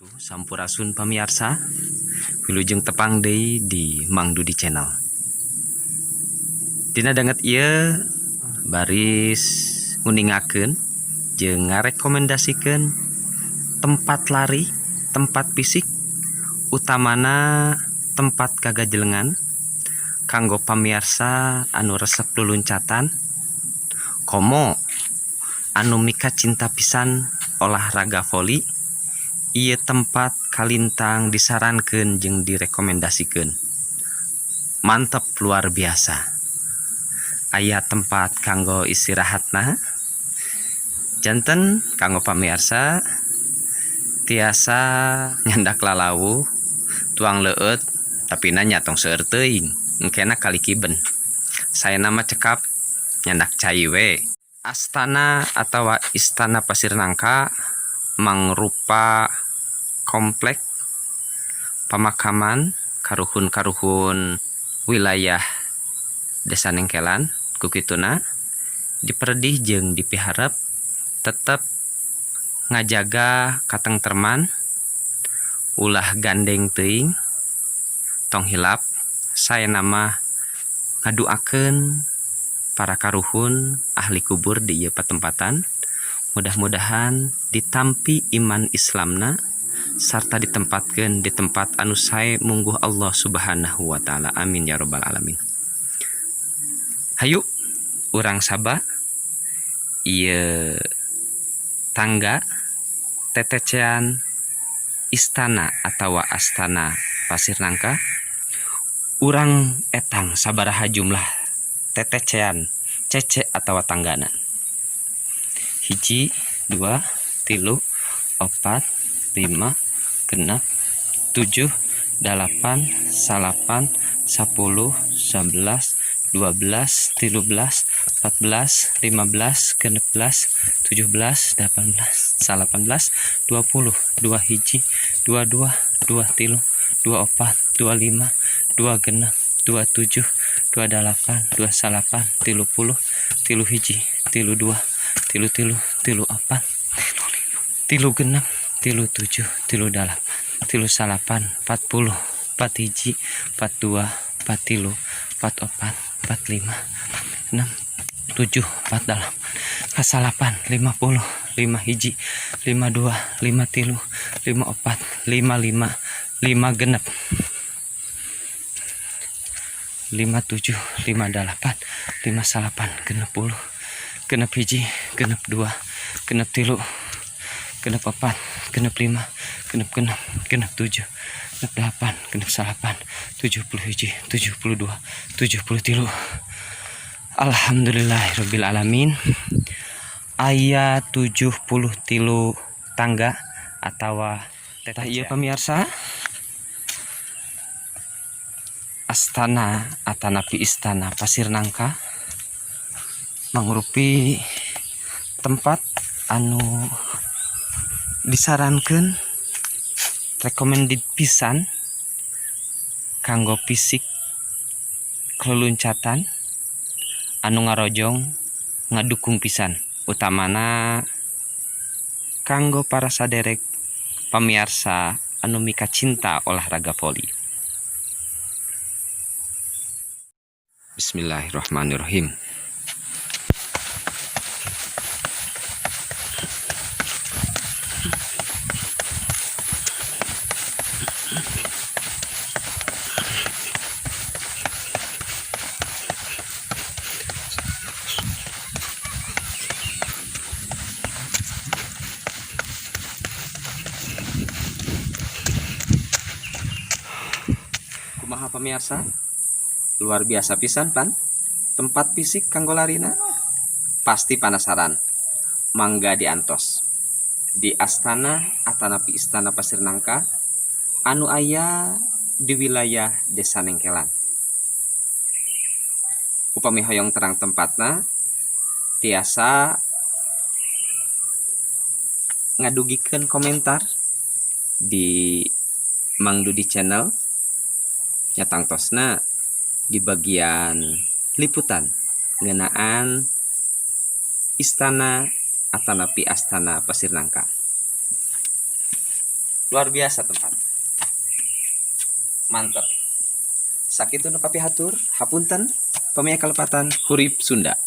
Sampurasun pamirsa, wilujeng tepang deui di Mang Dudi Channel. Dina danget ieu baris nguningakeun jeung ngarekomendasikeun tempat lari, tempat fisik, utamana tempat kagajelengan kanggo pamirsa anu resep luluncatan, komo anu mika cinta pisan olahraga voli. Ieu tempat kalintang disarankeun jeung direkomendasikeun. Mantep luar biasa. Aya tempat kanggo istirahatna. Janten kanggo pamirsa tiasa nyandak lalawu, tuang leueut tapi nanya tong seueur teuing, engkena kalikiben. Saya nama cekap nyandak cai we. Astana atawa Istana Pasir Nangka mangrupa komplek pemakaman karuhun-karuhun wilayah Desa Nengkelan. Kukituna diperdih jeung dipiharep tetep ngajaga katengtreman, ulah gandeng teuing, tong hilap. Saya nama ngaduakeun para karuhun ahli kubur di ieu patempatan. Mudah-mudahan ditampi iman Islamna sarta ditempatkeun di tempat anu sae mungguh Allah Subhanahu wa taala. Amin ya rabbal alamin. Hayu urang sabah ieu tangga tetecean istana atawa Astana Pasir Nangka. Urang etang sabaraha jumlah tetecean cece atawa tanggana? 1, 2, 3, 4, 5, 6, 7, 8, 9, 10, 11, 12, 13, 14, 15, 16, 17, 18, 19, 20, 2 hiji, 22, 23, 24, 25, 26, 27, 28, 29, 30, 3 hiji, 32, 33, 34, 36, 37, 38, 39, 40, 4 hiji, 42, 43, 44, 45, 6, 7, 48, 49, 50, 5 hiji, 52, 53, 54, 55, 5 genep, 57, 58, 59, genep 10, genep hiji, genep 2, genep 3, genep 4, genep 5, genep 6, genep 7, genep 8, genep 9, 70 hiji, 72, 73. Alhamdulillahirabbil alamin. Aya 73 tangga atawa teteh ieu pamirsa. Astana atanapi Istana Pasir Nangka mangrupi tempat anu disarankeun recommended pisan kanggo fisik keluncatan anu ngarojong ngadukung pisan, utamana kanggo para saderek pamirsa anu mika cinta olahraga voli. Bismillahirrahmanirrahim. Kumaha pamirsa? Luar biasa pisan pan tempat fisik kanggo larina. Pasti penasaran. Mangga diantos di Astana atanapi Istana Pasir Nangka anu aya di wilayah Desa Nengkelan. Upami hoyong terang tempatna tiasa ngadugikeun komentar di Mang Dudi Channel nyatangtosna di bagian liputan ngeunaan Istana atanapi Astana Pasir Nangka. Luar biasa tempat. Mantap. Sakitu nu kapihatur, hapunten pamea kalepatan hurip Sunda.